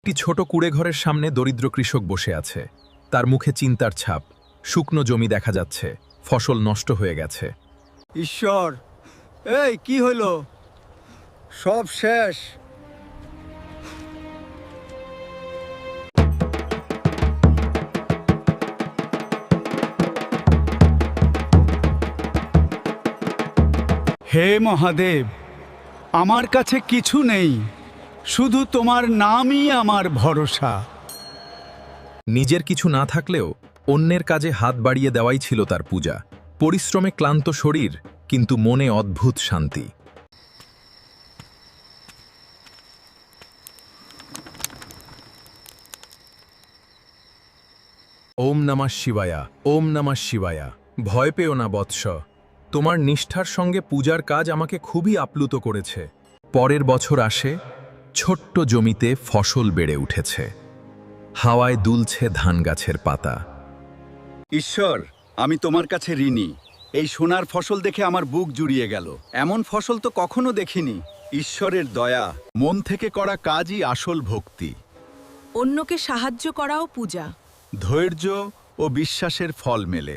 একটি ছোট কুঁড়েঘরের সামনে দরিদ্র কৃষক বসে আছে। তার মুখে চিন্তার ছাপ। শুকনো জমি দেখা যাচ্ছে, ফসল নষ্ট হয়ে গেছে। ঈশ্বর, এই কি হইল? সব শেষ। হে মহাদেব, আমার কাছে কিছু নেই, শুধু তোমার নামই আমার ভরসা। নিজের কিছু না থাকলেও অন্যের কাজে হাত বাড়িয়ে দেওয়াই ছিল তার পূজা। পরিশ্রমে ক্লান্ত শরীর, কিন্তু মনে অদ্ভুত শান্তি। ওম নমঃ শিবায়া, ওম নমঃ শিবায়া। ভয় পেও না বৎস, তোমার নিষ্ঠার সঙ্গে পূজার কাজ আমাকে খুবই আপ্লুত করেছে। পরের বছর আসে, ছোট্ট জমিতে ফসল বেড়ে উঠেছে। হাওয়ায় দুলছে ধান গাছের পাতা। ঈশ্বর, আমি তোমার কাছে ঋণী। এই সোনার ফসল দেখে আমার বুক জুড়িয়ে গেল। এমন ফসল তো কখনো দেখিনি। ঈশ্বরের দয়া, মন থেকে করা কাজই আসল ভক্তি। অন্যকে সাহায্য করাও পূজা। ধৈর্য ও বিশ্বাসের ফল মেলে।